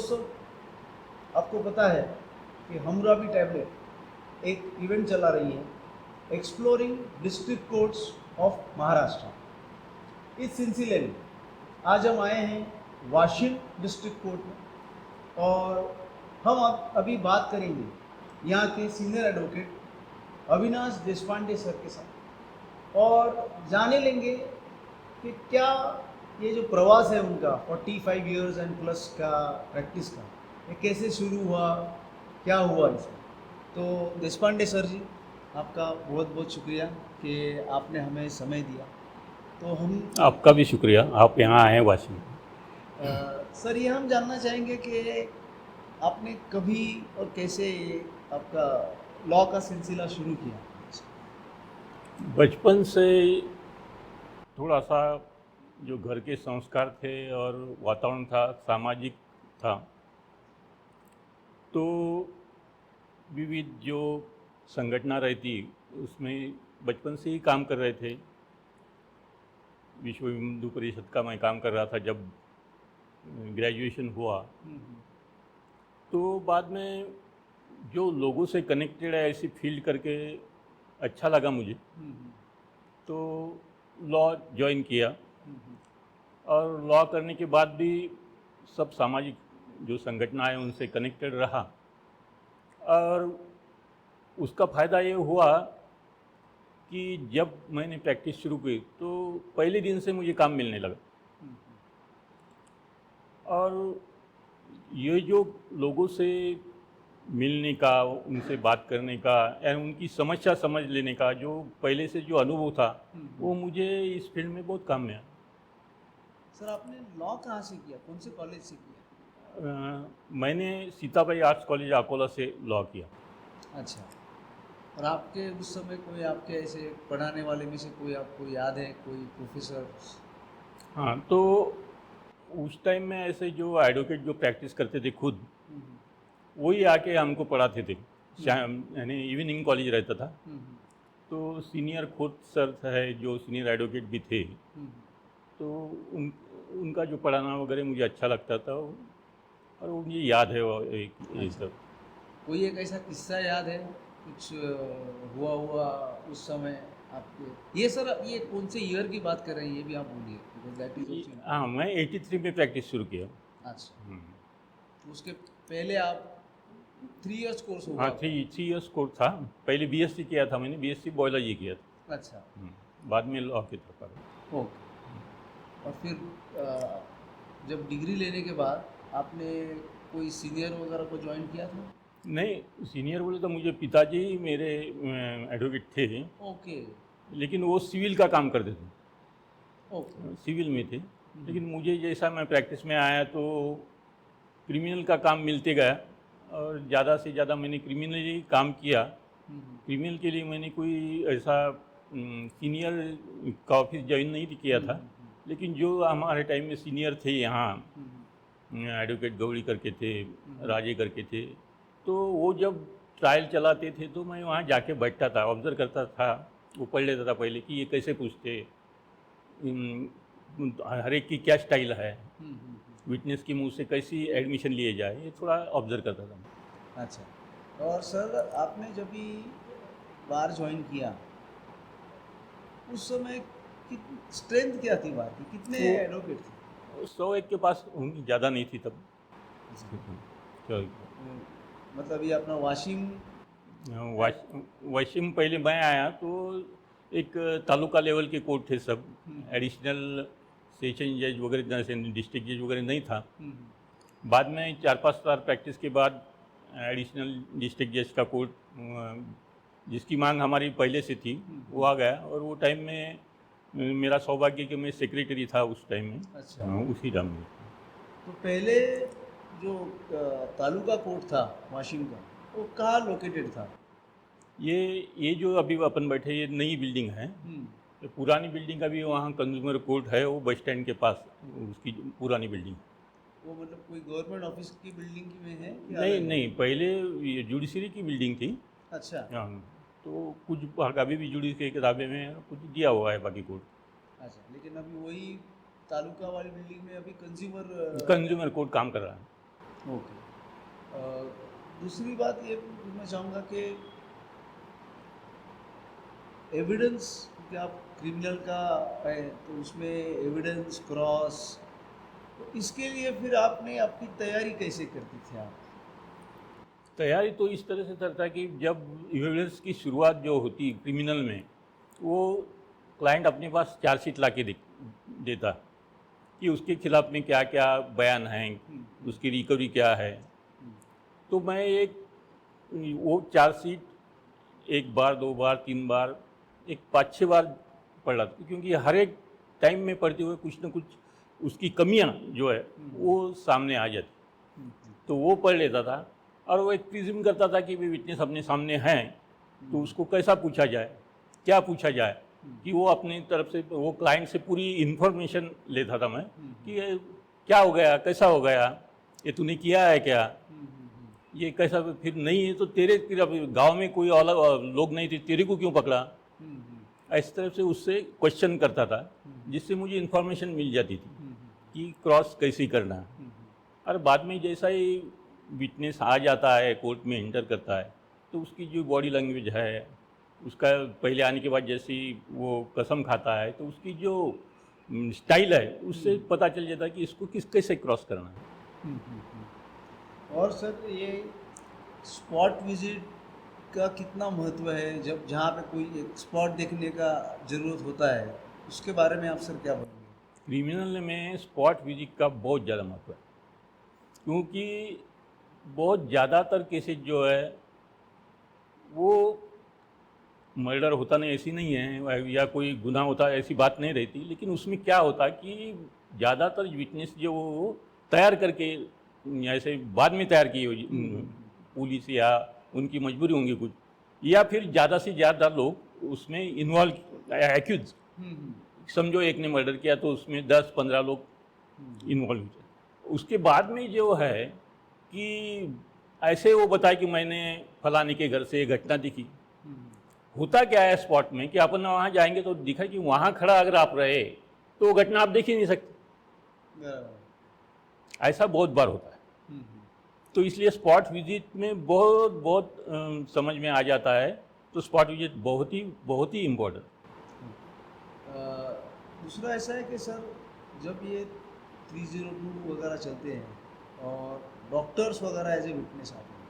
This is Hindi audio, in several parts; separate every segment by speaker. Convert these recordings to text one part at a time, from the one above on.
Speaker 1: दोस्तों, आपको पता है कि हमराबी टैबलेट एक इवेंट चला रही है, exploring district courts of Maharashtra. इस सिलसिले में आज हम आए हैं वाशिम डिस्ट्रिक्ट कोर्ट में और हम अभी बात करेंगे यहाँ के senior advocate Avinash Deshpande sir के साथ और जाने लेंगे कि क्या ये जो प्रवास है उनका 45 इयर्स एंड प्लस का प्रैक्टिस का, ये कैसे शुरू हुआ, क्या हुआ इसमें। तो देशपांडे सर जी, आपका बहुत बहुत शुक्रिया कि आपने हमें समय दिया। तो हम
Speaker 2: आपका भी शुक्रिया, आप यहाँ आए वाशिम।
Speaker 1: सर, ये हम जानना चाहेंगे कि आपने कभी और कैसे आपका लॉ का सिलसिला शुरू किया।
Speaker 2: बचपन से थोड़ा सा जो घर के संस्कार थे और वातावरण था, सामाजिक था, तो विविध जो संगठना रहती उसमें बचपन से ही काम कर रहे थे। विश्व हिंदू परिषद का मैं काम कर रहा था जब ग्रेजुएशन हुआ। तो बाद में जो लोगों से कनेक्टेड है ऐसी फील्ड करके अच्छा लगा मुझे, तो लॉ ज्वाइन किया। और लॉ करने के बाद भी सब सामाजिक जो संगठन है उनसे कनेक्टेड रहा और उसका फ़ायदा ये हुआ कि जब मैंने प्रैक्टिस शुरू की तो पहले दिन से मुझे काम मिलने लगा। और ये जो लोगों से मिलने का, उनसे बात करने का या उनकी समस्या समझ लेने का जो पहले से जो अनुभव था वो मुझे इस फील्ड में बहुत काम में आया।
Speaker 1: सर, आपने लॉ कहाँ से किया, कौन से कॉलेज से किया?
Speaker 2: मैंने सीताबाई आर्ट्स कॉलेज अकोला से लॉ किया।
Speaker 1: अच्छा, और आपके उस समय कोई आपके ऐसे पढ़ाने वाले में से कोई आपको याद है, कोई प्रोफेसर?
Speaker 2: हाँ, तो उस टाइम में ऐसे जो एडवोकेट जो प्रैक्टिस करते थे खुद, वही आके हमको पढ़ाते थे। यानी इवनिंग कॉलेज रहता था, तो सीनियर खुद सर है जो सीनियर एडवोकेट भी थे, तो उनका जो पढ़ाना वगैरह मुझे अच्छा लगता था और मुझे याद है वो एक सब।
Speaker 1: कोई एक ऐसा किस्सा याद है, कुछ हुआ उस समय आपके? ये सर, ये कौन से ईयर की बात कर रहे हैं ये भी आप बोलिए, because that is also important।
Speaker 2: हाँ, मैं 83 में प्रैक्टिस शुरू किया।
Speaker 1: अच्छा, तो उसके पहले आप 3 इयर्स कोर्स होगा?
Speaker 2: हाँ, 3 इयर्स कोर्स था। पहले बीएससी किया था मैंने, बीएससी बायोलॉजी किया था।
Speaker 1: अच्छा,
Speaker 2: बाद में लॉ की तरफ आ गया।
Speaker 1: ओके। और फिर जब डिग्री लेने के बाद आपने कोई सीनियर वगैरह को ज्वाइन किया था?
Speaker 2: नहीं, सीनियर बोले तो मुझे पिताजी मेरे एडवोकेट थे,
Speaker 1: ओके
Speaker 2: लेकिन वो सिविल का काम करते थे,
Speaker 1: ओके।
Speaker 2: सिविल में थे। लेकिन मुझे जैसा मैं प्रैक्टिस में आया तो क्रिमिनल का काम मिलते गया और ज़्यादा से ज़्यादा मैंने क्रिमिनली काम किया। क्रिमिनल के लिए मैंने कोई ऐसा सीनियर का ऑफिस ज्वाइन नहीं किया था, लेकिन जो हमारे टाइम में सीनियर थे यहाँ, एडवोकेट गौड़ी करके थे, राजे करके थे, तो वो जब ट्रायल चलाते थे तो मैं वहाँ जाके बैठता था, ऑब्जर्व करता था। वो पढ़ लेता था पहले कि ये कैसे पूछते, हर एक की क्या स्टाइल है, विटनेस के मुंह से कैसी एडमिशन लिए जाए, ये थोड़ा ऑब्जर्व करता था।
Speaker 1: अच्छा, और सर आपने जब भी बार ज्वाइन किया उस समय स्ट्रेंथ क्या थी बार की, कितने एडवोकेट थे?
Speaker 2: 101 के पास होंगी, ज़्यादा नहीं थी तब।
Speaker 1: मतलब ये अपना वाशिम
Speaker 2: वाशिम पहले मैं आया तो एक तालुका लेवल के कोर्ट थे सब, एडिशनल सेशन जज वगैरह, डिस्ट्रिक्ट जज वगैरह नहीं था। बाद में 4-5 साल प्रैक्टिस के बाद एडिशनल डिस्ट्रिक्ट जज का कोर्ट, जिसकी मांग हमारी पहले से थी, वो आ गया। और वो टाइम में मेरा सौभाग्य कि मैं सेक्रेटरी था उस टाइम में।
Speaker 1: अच्छा,
Speaker 2: उसी टाइम में।
Speaker 1: तो पहले जो तालुका कोर्ट था वाशिम का, वो कहाँ लोकेटेड था?
Speaker 2: ये जो अभी अपन बैठे ये नई बिल्डिंग है। तो पुरानी बिल्डिंग अभी वहाँ कंज्यूमर कोर्ट है, वो बस स्टैंड के पास उसकी पुरानी बिल्डिंग।
Speaker 1: वो मतलब कोई गवर्नमेंट ऑफिस की बिल्डिंग की में है कि
Speaker 2: नहीं
Speaker 1: अलग है?
Speaker 2: नहीं, पहले ये जुडिशरी की बिल्डिंग थी।
Speaker 1: अच्छा
Speaker 2: हाँ, तो कुछ भाग अभी भी जुडिशरी की किताबें में कुछ दिया हुआ है बाकी कोर्ट।
Speaker 1: अच्छा, लेकिन अभी वही तालुका वाली बिल्डिंग में अभी
Speaker 2: कंज्यूमर कोर्ट काम कर रहा है।
Speaker 1: ओके। दूसरी बात ये पूछना चाहूँगा कि एविडेंस, क्योंकि आप क्रिमिनल का है तो उसमें एविडेंस क्रॉस, तो इसके लिए फिर आपने आपकी तैयारी कैसे करती थी आप?
Speaker 2: तैयारी तो इस तरह से करता है कि जब एविडेंस की शुरुआत जो होती क्रिमिनल में, वो क्लाइंट अपने पास चार्जशीट ला के देता कि उसके खिलाफ में क्या क्या बयान हैं, उसकी रिकवरी क्या है। तो मैं एक वो चार्जशीट एक बार, दो बार, तीन बार, एक पाँच छः बार पढ़ रहा था, क्योंकि हर एक टाइम में पढ़ते हुए कुछ न कुछ उसकी कमियां जो है वो सामने आ जाती। तो वो पढ़ लेता था और वो एक प्रिज्यूम करता था कि भाई विटनेस अपने सामने हैं, तो उसको कैसा पूछा जाए, क्या पूछा जाए, कि वो अपनी तरफ से वो क्लाइंट से पूरी इन्फॉर्मेशन लेता था मैं कि ये क्या हो गया, कैसा हो गया, ये तूने किया है क्या, ये कैसा, फिर नहीं है तो तेरे गांव में कोई अलग लोग नहीं थे, तेरे को क्यों पकड़ा। इस तरह से उससे क्वेश्चन करता था, जिससे मुझे इन्फॉर्मेशन मिल जाती थी कि क्रॉस कैसे करना है। और बाद में जैसा ही विटनेस आ जाता है, कोर्ट में एंटर करता है, तो उसकी जो बॉडी लैंग्वेज है, उसका पहले आने के बाद जैसी वो कसम खाता है, तो उसकी जो स्टाइल है उससे पता चल जाता है कि इसको कैसे क्रॉस करना है।
Speaker 1: और सर ये स्पॉट विजिट का कितना महत्व है, जब जहाँ पे कोई एक स्पॉट देखने का ज़रूरत होता है, उसके बारे में आप सर क्या बोलेंगे?
Speaker 2: क्रिमिनल में स्पॉट विजिट का बहुत ज़्यादा महत्व है, क्योंकि बहुत ज़्यादातर केसेज जो है वो मर्डर होता नहीं ऐसी नहीं है, या कोई गुनाह होता है ऐसी बात नहीं रहती, लेकिन उसमें क्या होता है कि ज़्यादातर विटनेस जो वो तैयार करके, ऐसे बाद में तैयार किए पुलिस या उनकी मजबूरी होंगी कुछ, या फिर ज़्यादा से ज़्यादा लोग उसमें इन्वॉल्व, एक्यूज समझो एक ने मर्डर किया तो उसमें 10-15 लोग इन्वॉल्व हुए। उसके बाद में जो है कि ऐसे वो बताए कि मैंने फलाने के घर से ये घटना दिखी। होता क्या है स्पॉट में कि अपन वहाँ जाएंगे तो दिखा कि वहाँ खड़ा अगर आप रहे तो वो घटना आप देख ही नहीं सकते। ऐसा बहुत बार होता है। तो इसलिए स्पॉट विजिट में बहुत बहुत समझ में आ जाता है। तो स्पॉट विजिट बहुत ही इम्पोर्टेंट।
Speaker 1: दूसरा ऐसा है कि सर जब ये 302 वगैरह चलते हैं और डॉक्टर्स वगैरह एज ए विटनेस आते हैं,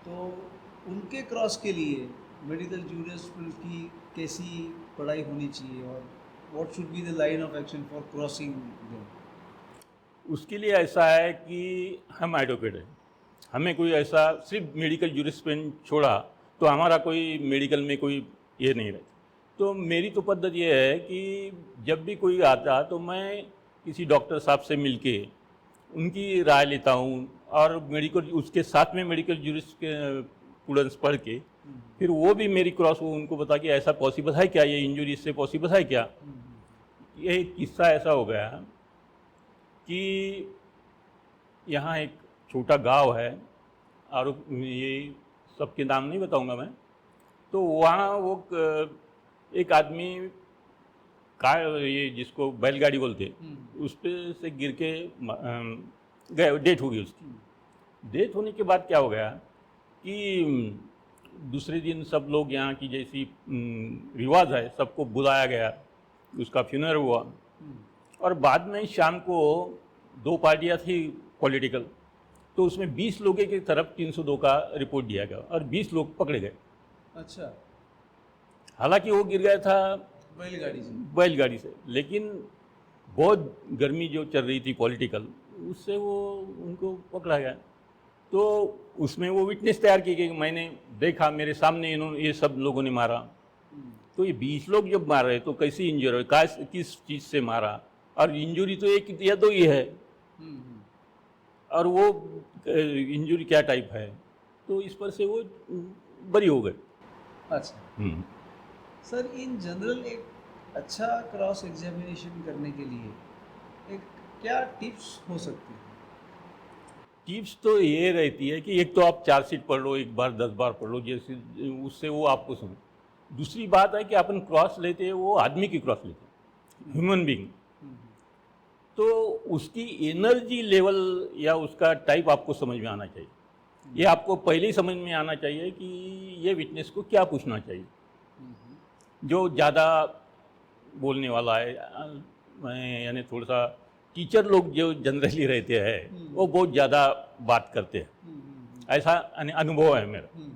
Speaker 1: तो उनके क्रॉस के लिए मेडिकल जूरिस्प्रूडेंस की कैसी पढ़ाई होनी चाहिए, और what should be the line of action for crossing them?
Speaker 2: उसके लिए ऐसा है कि हम एडवोकेट हैं, हमें कोई ऐसा सिर्फ मेडिकल जूरिस्प्रूडेंस छोड़ा तो हमारा कोई मेडिकल में कोई ये नहीं रहता। तो मेरी तो पद्धति ये है कि जब भी कोई आता तो मैं किसी डॉक्टर साहब से मिलके उनकी राय लेता हूँ, और मेडिकल उसके साथ में मेडिकल जूरिस्प्रूडेंस पढ़ के फिर वो भी मेरी क्रॉस वो उनको बता कि ऐसा पॉसिबल है क्या, ये इंजरी इससे पॉसिबल है क्या। ये एक किस्सा ऐसा हो गया कि यहाँ एक छोटा गांव है, और ये सबके नाम नहीं बताऊंगा मैं। तो वहाँ वो एक आदमी का ये जिसको बैलगाड़ी बोलते उस पे से गिर के गए, डेथ हो गई उसकी। डेथ होने के बाद क्या हो गया कि दूसरे दिन सब लोग यहाँ की जैसी रिवाज है सबको बुलाया गया, उसका फ्यूनर हुआ, और बाद में शाम को 2 पार्टियाँ थी पॉलिटिकल, तो उसमें 20 लोगों की तरफ 302 का रिपोर्ट दिया गया और 20 लोग पकड़े गए।
Speaker 1: अच्छा,
Speaker 2: हालांकि वो गिर गया था बैलगाड़ी से, लेकिन बहुत गर्मी जो चल रही थी पॉलिटिकल, उससे वो उनको पकड़ा गया। तो उसमें वो विटनेस तैयार की कि मैंने देखा, मेरे सामने इन्होंने ये सब लोगों ने मारा। तो ये 20 लोग जब मार रहे तो कैसी इंजरी हो, किस चीज़ से मारा, और इंजरी तो एक या दो ही है, और वो इंजरी क्या टाइप है, तो इस पर से वो बरी हो गए।
Speaker 1: अच्छा सर, इन जनरल एक अच्छा क्रॉस एग्जामिनेशन करने के लिए एक क्या टिप्स हो सकती है?
Speaker 2: टिप्स तो ये रहती है कि एक तो आप चार्जशीट पढ़ लो, एक बार 10 बार पढ़ लो, जैसे उससे वो आपको समझ। दूसरी बात है कि अपन क्रॉस लेते हैं वो आदमी की क्रॉस लेते हैं, ह्यूमन बीइंग। तो उसकी एनर्जी लेवल या उसका टाइप आपको समझ में आना चाहिए। ये आपको पहले ही समझ में आना चाहिए कि ये विटनेस को क्या पूछना चाहिए। जो ज़्यादा बोलने वाला है, मैं यानी थोड़ा सा टीचर लोग जो जनरली रहते हैं वो बहुत ज़्यादा बात करते हैं, ऐसा अनुभव है मेरा।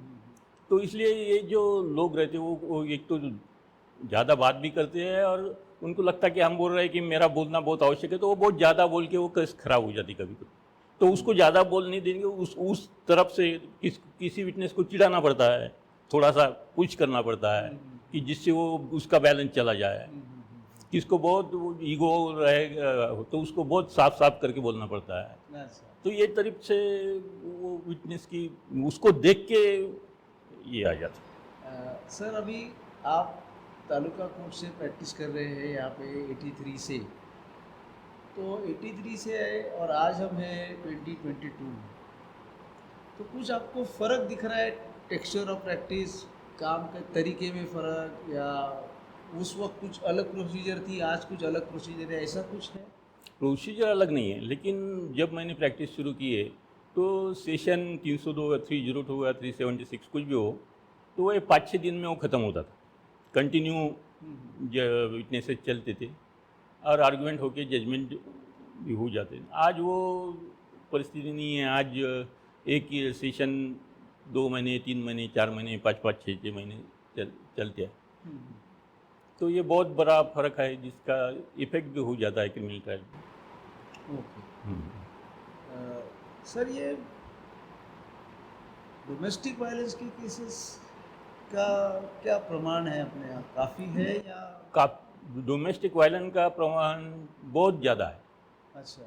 Speaker 2: तो इसलिए ये जो लोग रहते हैं वो एक तो ज़्यादा बात भी करते हैं और उनको लगता है कि हम बोल रहे हैं कि मेरा बोलना बहुत आवश्यक है, तो वो बहुत ज़्यादा बोल के वो केस खराब हो जाती कभी कभी। तो उसको ज़्यादा बोल नहीं देंगे, उस तरफ से किसी विटनेस को चिढ़ाना पड़ता है, थोड़ा सा पुश करना पड़ता है कि जिससे वो उसका बैलेंस चला जाए। किसको बहुत ईगो रहेगा तो उसको बहुत साफ साफ करके बोलना पड़ता है। तो ये तरीके से वो विटनेस की उसको देख के ये आ जाता।
Speaker 1: सर अभी आप तालुका कोर्ट से प्रैक्टिस कर रहे हैं यहाँ पे 83 से, तो 83 से है और आज हम हैं 2022 में, तो कुछ आपको फ़र्क दिख रहा है टेक्सचर ऑफ प्रैक्टिस, काम के तरीके में फ़र्क, या उस वक्त कुछ अलग प्रोसीजर थी आज कुछ अलग प्रोसीजर है, ऐसा कुछ है?
Speaker 2: प्रोसीजर अलग नहीं है, लेकिन जब मैंने प्रैक्टिस शुरू की है तो सेशन 302 या 302 या 376 कुछ भी हो तो वो 5-6 दिन में वो ख़त्म होता था। कंटिन्यू विटनेसेस चलते थे और आर्गुमेंट होके जजमेंट भी हो जाते। आज वो परिस्थिति नहीं है। आज एक ही सेशन 2 महीने 3 महीने 4 महीने 5-5 6-6 महीने चलते हैं। तो ये बहुत बड़ा फ़र्क है जिसका इफेक्ट भी हो जाता है क्रिमिनल ट्रायल में।
Speaker 1: ओके सर, ये डोमेस्टिक वायलेंस के केसेस का क्या प्रमाण है अपने यहाँ, काफ़ी है या?
Speaker 2: का डोमेस्टिक वायलेंस का प्रमाण बहुत ज़्यादा है।
Speaker 1: अच्छा।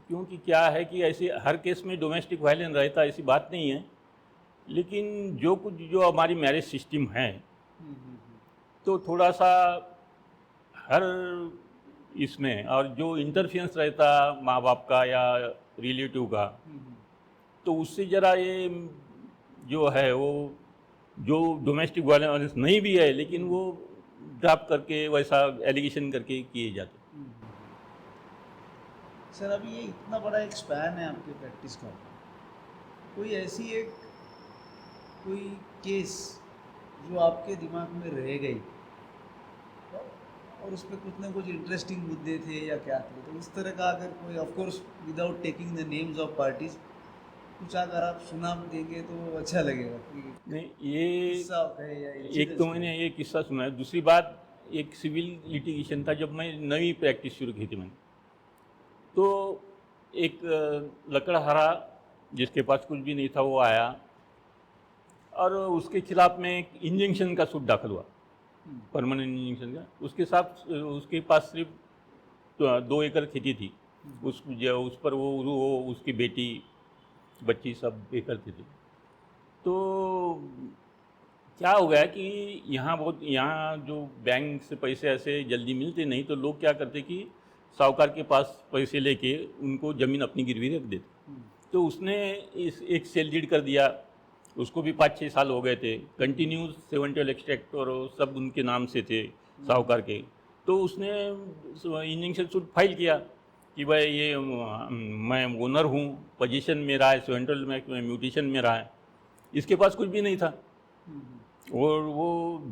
Speaker 2: क्योंकि क्या है कि ऐसे हर केस में डोमेस्टिक वायलेंस रहता ऐसी बात नहीं है, लेकिन जो हमारी मैरिज सिस्टम है तो थोड़ा सा हर इसमें और जो इंटरफेरेंस रहता माँ बाप का या रिलेटिव का, तो उससे ज़रा ये जो है वो जो डोमेस्टिक वायलेंस नहीं भी है लेकिन वो ड्राप करके वैसा एलिगेशन करके किए जाते।
Speaker 1: सर अभी ये इतना बड़ा एक स्पैन है आपके प्रैक्टिस का, कोई ऐसी कोई केस जो आपके दिमाग में रह गई और उस पर कुछ ना कुछ इंटरेस्टिंग मुद्दे थे या क्या थे, तो उस तरह का अगर कोई, of course without taking the names of parties, कुछ अगर आप सुना देंगे तो अच्छा लगेगा कि
Speaker 2: नहीं ये
Speaker 1: किस्सा है या
Speaker 2: एक तो मैंने ये किस्सा सुना है। दूसरी बात, एक सिविल लिटिगेशन था जब मैं नई प्रैक्टिस शुरू की थी मैंने, तो एक लकड़हारा जिसके पास कुछ भी नहीं था वो आया और उसके खिलाफ में एक इंजंक्शन का सूट दाखिल हुआ, परमानेंट इंजंक्शन का। उसके पास सिर्फ 2 एकड़ खेती थी, उस पर वो उसकी बेटी बच्ची सब करती थी। तो क्या हो गया कि यहाँ जो बैंक से पैसे ऐसे जल्दी मिलते नहीं, तो लोग क्या करते कि साहूकार के पास पैसे लेके उनको ज़मीन अपनी गिरवी रख देते। तो उसने एक सेल डीड कर दिया, उसको भी 5-6 साल हो गए थे, कंटिन्यू 70 एक्सट्रैक्ट और सब उनके नाम से थे साहूकार के। तो उसने इंजंक्शन सूट फाइल किया कि भाई ये मैं ओनर हूँ, पोजीशन मेरा है, 70 में म्यूटेशन मेरा है, इसके पास कुछ भी नहीं था और वो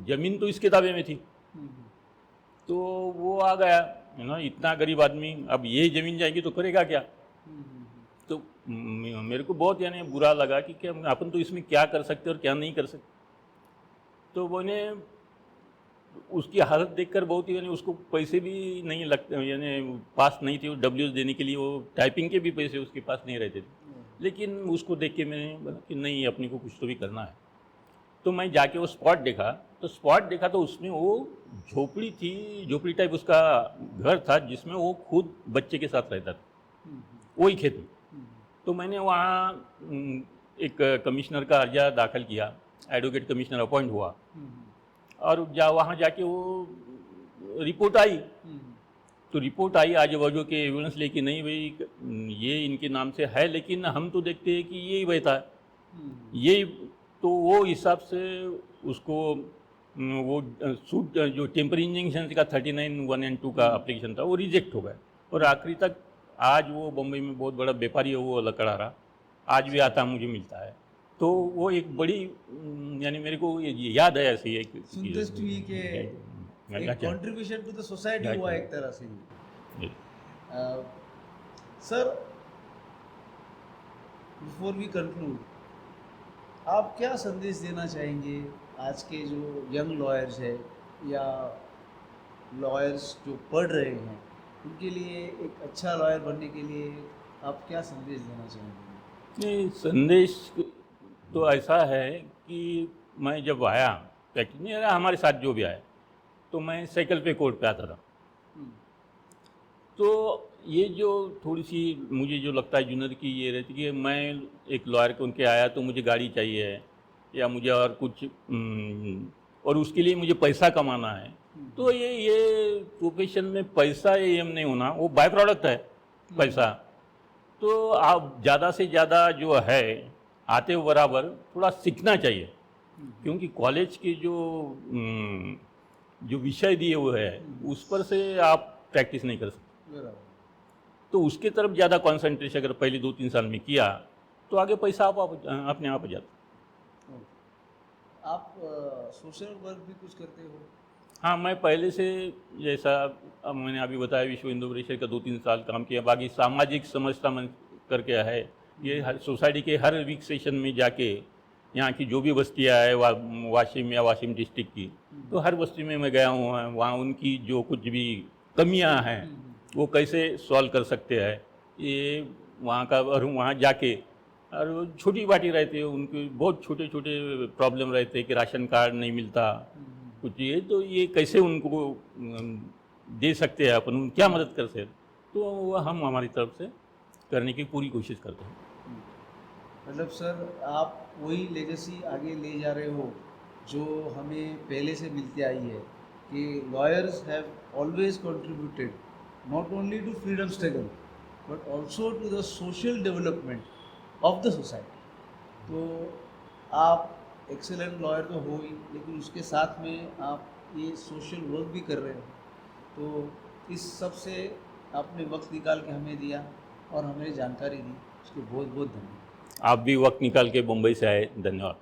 Speaker 2: ज़मीन तो इसके दावे में थी। तो वो आ गया, है ना, इतना गरीब आदमी, अब ये ज़मीन जाएगी तो करेगा क्या। तो मेरे को बहुत यानी बुरा लगा कि क्या अपन तो इसमें क्या कर सकते और क्या नहीं कर सकते। तो मैंने उसकी हालत देखकर बहुत ही यानी उसको पैसे भी नहीं लगते, यानी पास नहीं थे डब्ल्यूज देने के लिए, वो टाइपिंग के भी पैसे उसके पास नहीं रहते थे। लेकिन उसको देख के मैंने बोला कि नहीं, अपने को कुछ तो भी करना है। तो मैं जाके वो स्पॉट देखा तो उसमें वो झोपड़ी थी, झोपड़ी टाइप उसका घर था जिसमें वो खुद बच्चे के साथ रहता था, वही खेत में। तो मैंने वहाँ एक कमिश्नर का अर्जा दाखिल किया, एडवोकेट कमिश्नर अपॉइंट हुआ और वहाँ जाके वो रिपोर्ट आई। तो रिपोर्ट आई आजू बाजू के एविडेंस लेके, नहीं भाई ये इनके नाम से है, लेकिन हम तो देखते हैं कि यही बहता है ये। तो वो हिसाब से उसको वो सूट जो टेम्पररी इंजंक्शन का 39(1) और 2 का एप्लीकेशन था वो रिजेक्ट हो गया और आखिरी तक आज वो बम्बई में बहुत बड़ा व्यापारी है, वो लकड़ा रहा, आज भी आता मुझे मिलता है। तो वो एक बड़ी यानी मेरे को ये याद है ऐसी एक
Speaker 1: संतुष्ट हुई कि एक
Speaker 2: अच्छा।
Speaker 1: Contribution to the society
Speaker 2: Right,
Speaker 1: हुआ
Speaker 2: right.
Speaker 1: एक तरह से।
Speaker 2: जी।
Speaker 1: सर, बिफोर वी कंक्लूड, आप क्या संदेश देना चाहेंगे आज के जो यंग लॉयर्स है या लॉयर्स जो पढ़ रहे हैं, उनके लिए एक अच्छा लॉयर बनने के लिए आप क्या संदेश देना चाहेंगे?
Speaker 2: नहीं, संदेश तो ऐसा है कि मैं जब आया, एक्चुअली नहीं आया, हमारे साथ जो भी आया, तो मैं साइकिल पे कोर्ट पे आता था।
Speaker 1: हम्म,
Speaker 2: तो ये जो थोड़ी सी मुझे जो लगता है जूनियर की ये रहती है कि मैं एक लॉयर के उनके आया तो मुझे गाड़ी चाहिए या मुझे और कुछ और उसके लिए मुझे पैसा कमाना है। तो ये प्रोफेशन में पैसा ये एम नहीं होना, वो बाय प्रोडक्ट है पैसा। तो आप ज़्यादा से ज़्यादा जो है आते हो बराबर थोड़ा सीखना चाहिए, क्योंकि कॉलेज के जो विषय दिए हुए है उस पर से आप प्रैक्टिस नहीं कर सकते।
Speaker 1: बराबर।
Speaker 2: तो उसके तरफ ज़्यादा कॉन्सेंट्रेशन अगर पहले 2-3 साल में किया तो आगे पैसा आप अपने आप आ जाता।
Speaker 1: आप सोशल वर्क भी कुछ करते हो?
Speaker 2: हाँ, मैं पहले से जैसा अब मैंने अभी बताया विश्व हिंदू परिषद का 2-3 साल काम किया, बाकी सामाजिक समस्या मन करके है। ये हर सोसाइटी के हर वीक सेशन में जाके यहाँ की जो भी बस्तियाँ है वाशिम या वाशिम डिस्ट्रिक्ट की, तो हर बस्ती में मैं गया हूँ, वहाँ उनकी जो कुछ भी कमियाँ हैं वो कैसे सॉल्व कर सकते हैं, ये वहाँ का। और वहाँ जाके और वो छोटी बाटी रहती है, उनके बहुत छोटे छोटे प्रॉब्लम रहते हैं कि राशन कार्ड नहीं मिलता कुछ, ये तो ये कैसे उनको दे सकते हैं अपन, क्या मदद कर सकते हैं, तो वो हम हमारी तरफ से करने की पूरी कोशिश करते हैं।
Speaker 1: मतलब सर, आप वही लेगेसी आगे ले जा रहे हो जो हमें पहले से मिलती आई है कि lawyers have always contributed not only to freedom struggle but also to the social development of the society. तो आप एक्सेलेंट लॉयर तो हो ही, लेकिन उसके साथ में आप ये सोशल वर्क भी कर रहे हो। तो इस सब से आपने वक्त निकाल के हमें दिया और हमें जानकारी दी, उसके बहुत बहुत धन्यवाद।
Speaker 2: आप भी वक्त निकाल के मुंबई से आए, धन्यवाद।